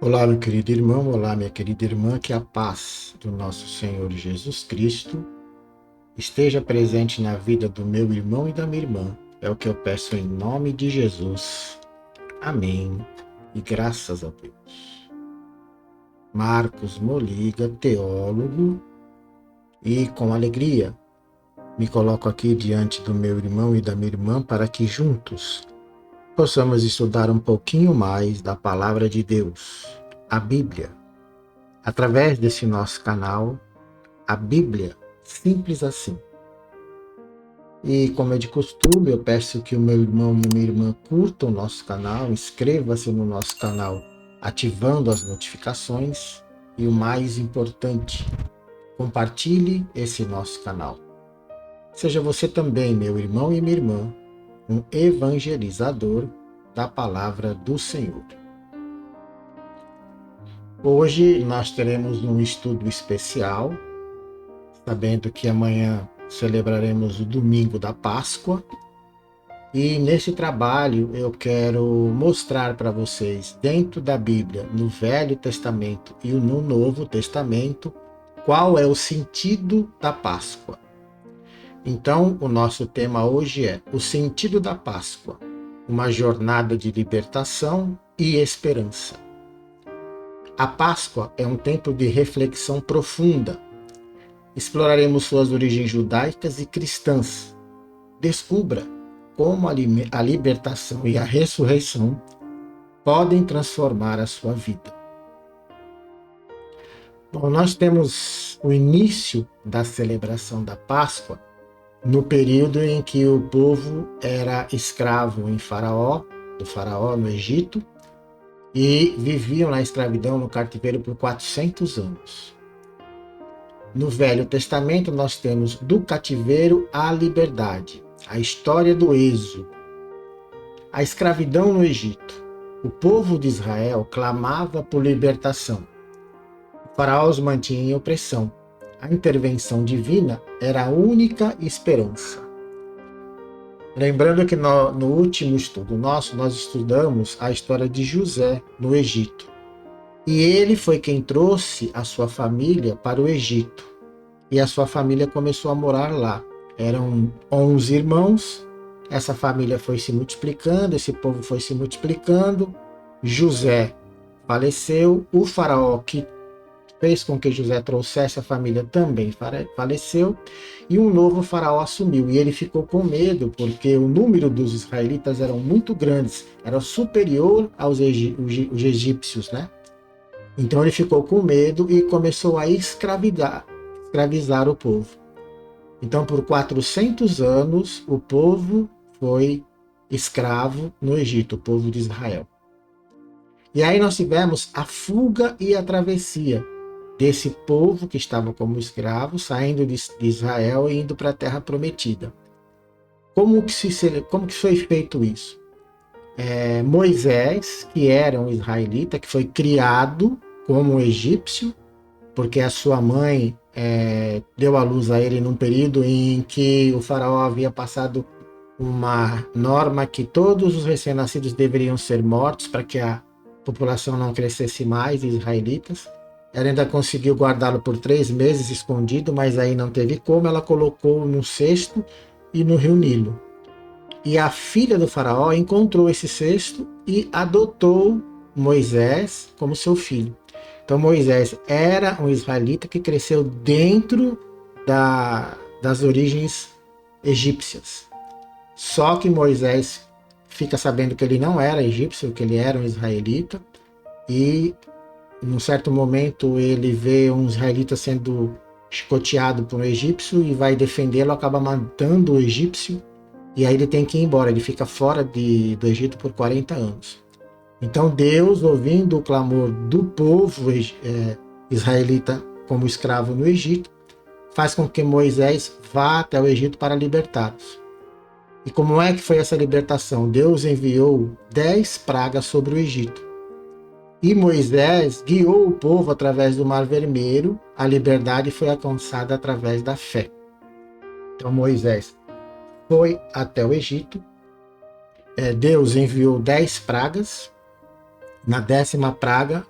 Olá, meu querido irmão, olá, minha querida irmã, que a paz do nosso Senhor Jesus Cristo esteja presente na vida do meu irmão e da minha irmã. É o que eu peço em nome de Jesus. Amém. E graças a Deus. Marcos Moliga, teólogo, e com alegria me coloco aqui diante do meu irmão e da minha irmã para que juntos possamos estudar um pouquinho mais da palavra de Deus, a Bíblia, através desse nosso canal. A Bíblia, simples assim. E como é de costume, eu peço que o meu irmão e a minha irmã curtam o nosso canal, inscreva-se no nosso canal, ativando as notificações e o mais importante, compartilhe esse nosso canal. Seja você também, meu irmão e minha irmã, um evangelizador da palavra do Senhor. Hoje nós teremos um estudo especial, sabendo que amanhã celebraremos o domingo da Páscoa. E nesse trabalho eu quero mostrar para vocês, dentro da Bíblia, no Velho Testamento e no Novo Testamento, qual é o sentido da Páscoa. Então, o nosso tema hoje é o sentido da Páscoa, uma jornada de libertação e esperança. A Páscoa é um tempo de reflexão profunda. Exploraremos suas origens judaicas e cristãs. Descubra como a libertação e a ressurreição podem transformar a sua vida. Bom, nós temos o início da celebração da Páscoa no período em que o povo era escravo do faraó no Egito, e viviam na escravidão no cativeiro por 400 anos. No Velho Testamento nós temos do cativeiro à liberdade, a história do êxodo, a escravidão no Egito. O povo de Israel clamava por libertação. O faraó os mantinha em opressão. A intervenção divina era a única esperança. Lembrando que no último estudo nosso, nós estudamos a história de José no Egito. E ele foi quem trouxe a sua família para o Egito. E a sua família começou a morar lá. Eram 11 irmãos. Essa família foi se multiplicando, esse povo foi se multiplicando. José faleceu. O faraó que fez com que José trouxesse a família também faleceu. E um novo faraó assumiu. E ele ficou com medo, porque o número dos israelitas eram muito grandes. Era superior aos egípcios, né? Então ele ficou com medo e começou a escravizar o povo. Então, por 400 anos, o povo foi escravo no Egito, o povo de Israel. E aí nós tivemos a fuga e a travessia desse povo que estava como escravo, saindo de Israel e indo para a Terra Prometida. Como que foi feito isso? Moisés, que era um israelita, que foi criado como um egípcio, porque a sua mãe deu à luz a ele num período em que o faraó havia passado uma norma que todos os recém-nascidos deveriam ser mortos para que a população não crescesse mais, israelitas. Ela ainda conseguiu guardá-lo por 3 meses escondido, mas aí não teve como. Ela colocou no cesto e no rio Nilo. E a filha do faraó encontrou esse cesto e adotou Moisés como seu filho. Então Moisés era um israelita que cresceu dentro das origens egípcias. Só que Moisés fica sabendo que ele não era egípcio, que ele era um israelita, e num certo momento ele vê um israelita sendo chicoteado por um egípcio e vai defendê-lo, acaba matando o egípcio, e aí ele tem que ir embora, ele fica fora do Egito por 40 anos. Então Deus, ouvindo o clamor do povo israelita como escravo no Egito, faz com que Moisés vá até o Egito para libertá-los. E como é que foi essa libertação? Deus enviou 10 pragas sobre o Egito. E Moisés guiou o povo através do Mar Vermelho. A liberdade foi alcançada através da fé. Então Moisés foi até o Egito. Deus enviou 10 pragas. Na 10ª praga,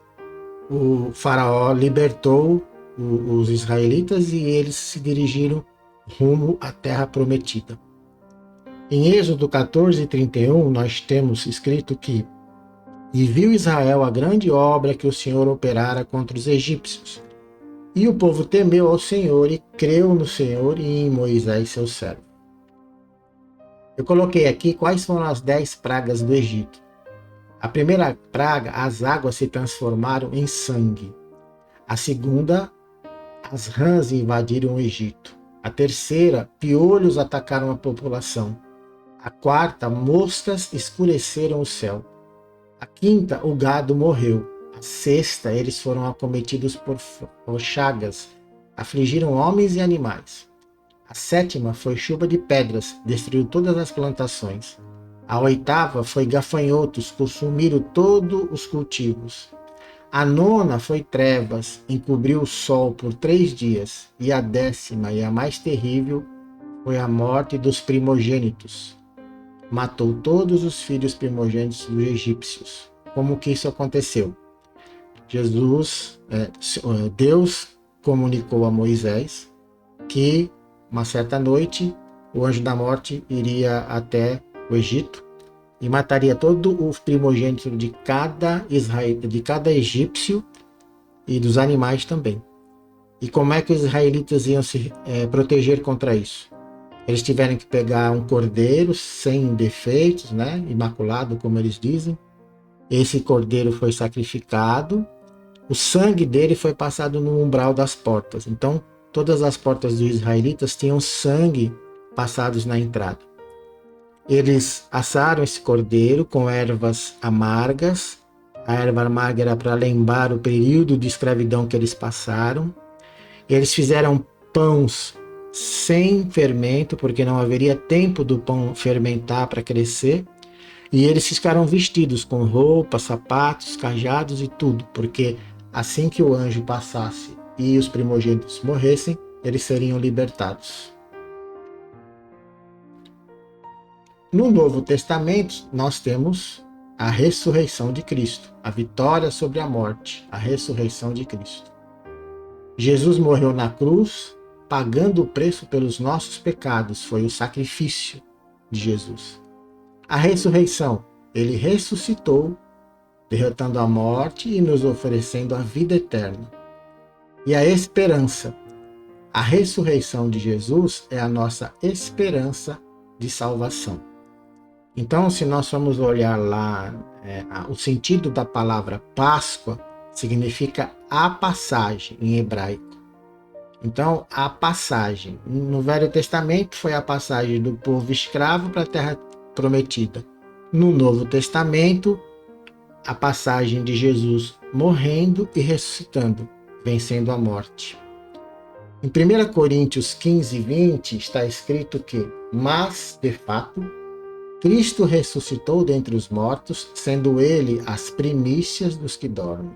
o faraó libertou os israelitas e eles se dirigiram rumo à terra prometida. Em Êxodo 14:31, nós temos escrito que: "E viu Israel a grande obra que o Senhor operara contra os egípcios. E o povo temeu ao Senhor e creu no Senhor e em Moisés, seu servo." Eu coloquei aqui quais foram as 10 pragas do Egito. A primeira praga, as águas se transformaram em sangue. A segunda, as rãs invadiram o Egito. A terceira, piolhos atacaram a população. A quarta, moscas escureceram o céu. A quinta, o gado morreu. A sexta, eles foram acometidos por chagas, afligiram homens e animais. A sétima foi chuva de pedras, destruiu todas as plantações. A oitava foi gafanhotos, consumiram todos os cultivos. A nona foi trevas, encobriu o sol por 3 dias. E a 10ª, e a mais terrível, foi a morte dos primogênitos. Matou todos os filhos primogênitos dos egípcios. Como que isso aconteceu? Deus comunicou a Moisés que uma certa noite o anjo da morte iria até o Egito e mataria todo o primogênito de cada egípcio e dos animais também. E como é que os israelitas iam se proteger contra isso? Eles tiveram que pegar um cordeiro sem defeitos, né, imaculado, como eles dizem. Esse cordeiro foi sacrificado, o sangue dele foi passado no umbral das portas. Então, todas as portas dos israelitas tinham sangue passados na entrada. Eles assaram esse cordeiro com ervas amargas. A erva amarga era para lembrar o período de escravidão que eles passaram. Eles fizeram pães sem fermento, porque não haveria tempo do pão fermentar para crescer. E eles ficaram vestidos com roupas, sapatos, cajados e tudo, porque assim que o anjo passasse e os primogênitos morressem, eles seriam libertados. No Novo Testamento, nós temos a ressurreição de Cristo, a vitória sobre a morte, a ressurreição de Cristo. Jesus morreu na cruz, pagando o preço pelos nossos pecados, foi o sacrifício de Jesus. A ressurreição, ele ressuscitou, derrotando a morte e nos oferecendo a vida eterna. E a esperança, a ressurreição de Jesus é a nossa esperança de salvação. Então, se nós formos olhar lá, o sentido da palavra Páscoa significa a passagem em hebraico. Então, a passagem. No Velho Testamento foi a passagem do povo escravo para a terra prometida. No Novo Testamento, a passagem de Jesus morrendo e ressuscitando, vencendo a morte. Em 1 Coríntios 15:20 está escrito que: "Mas, de fato, Cristo ressuscitou dentre os mortos, sendo ele as primícias dos que dormem."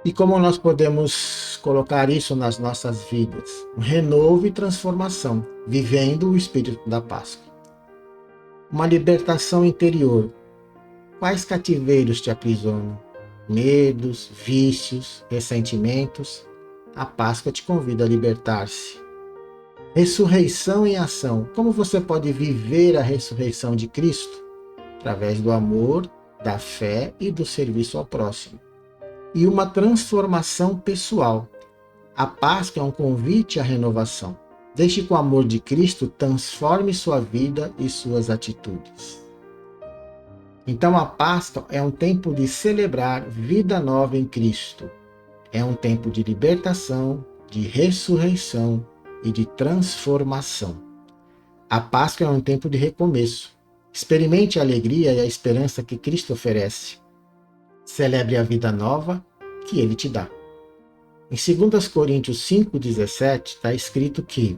E como nós podemos colocar isso nas nossas vidas? Um renovo e transformação, vivendo o espírito da Páscoa. Uma libertação interior. Quais cativeiros te aprisionam? Medos, vícios, ressentimentos? A Páscoa te convida a libertar-se. Ressurreição em ação. Como você pode viver a ressurreição de Cristo? Através do amor, da fé e do serviço ao próximo. E uma transformação pessoal. A Páscoa é um convite à renovação. Deixe que o amor de Cristo transforme sua vida e suas atitudes. Então a Páscoa é um tempo de celebrar vida nova em Cristo. É um tempo de libertação, de ressurreição e de transformação. A Páscoa é um tempo de recomeço. Experimente a alegria e a esperança que Cristo oferece. Celebre a vida nova que Ele te dá. Em 2 Coríntios 5:17 está escrito que: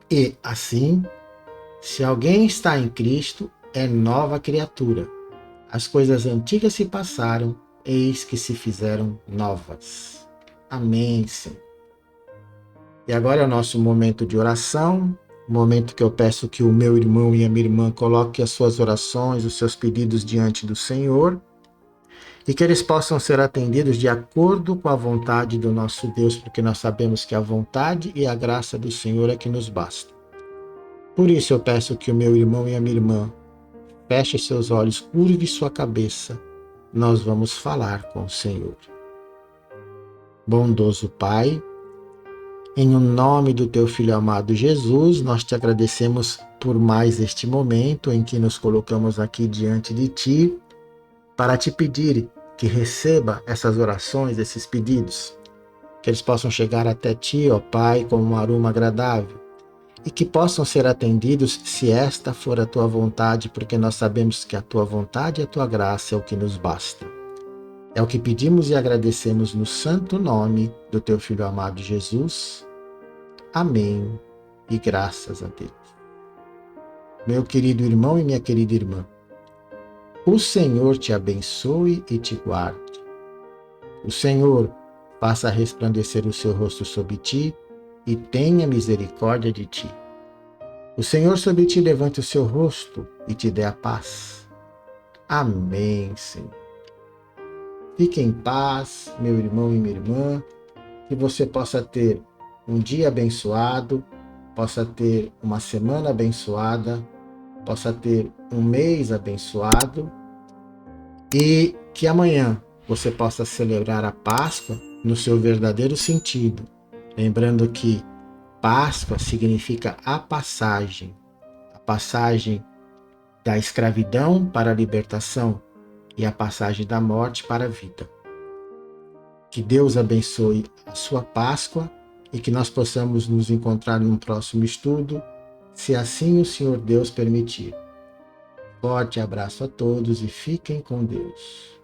"E assim, se alguém está em Cristo, é nova criatura. As coisas antigas se passaram, eis que se fizeram novas." Amém, Senhor. E agora é o nosso momento de oração, momento que eu peço que o meu irmão e a minha irmã coloquem as suas orações, os seus pedidos diante do Senhor. e que eles possam ser atendidos de acordo com a vontade do nosso Deus, porque nós sabemos que a vontade e a graça do Senhor é que nos basta. Por isso eu peço que o meu irmão e a minha irmã feche seus olhos, curve sua cabeça. Nós vamos falar com o Senhor. Bondoso Pai, em o nome do teu Filho amado Jesus, nós te agradecemos por mais este momento em que nos colocamos aqui diante de ti para te pedir que receba essas orações, esses pedidos, que eles possam chegar até ti, ó Pai, como um aroma agradável, e que possam ser atendidos se esta for a tua vontade, porque nós sabemos que a tua vontade e a tua graça é o que nos basta. É o que pedimos e agradecemos no santo nome do teu Filho amado Jesus. Amém e graças a Deus. Meu querido irmão e minha querida irmã, o Senhor te abençoe e te guarde. O Senhor faça resplandecer o seu rosto sobre ti e tenha misericórdia de ti. O Senhor sobre ti levante o seu rosto e te dê a paz. Amém, Senhor. Fique em paz, meu irmão e minha irmã, que você possa ter um dia abençoado, possa ter uma semana abençoada, possa ter um mês abençoado e que amanhã você possa celebrar a Páscoa no seu verdadeiro sentido, lembrando que Páscoa significa a passagem da escravidão para a libertação e a passagem da morte para a vida. Que Deus abençoe a sua Páscoa e que nós possamos nos encontrar num próximo estudo, se assim o Senhor Deus permitir. Forte abraço a todos e fiquem com Deus.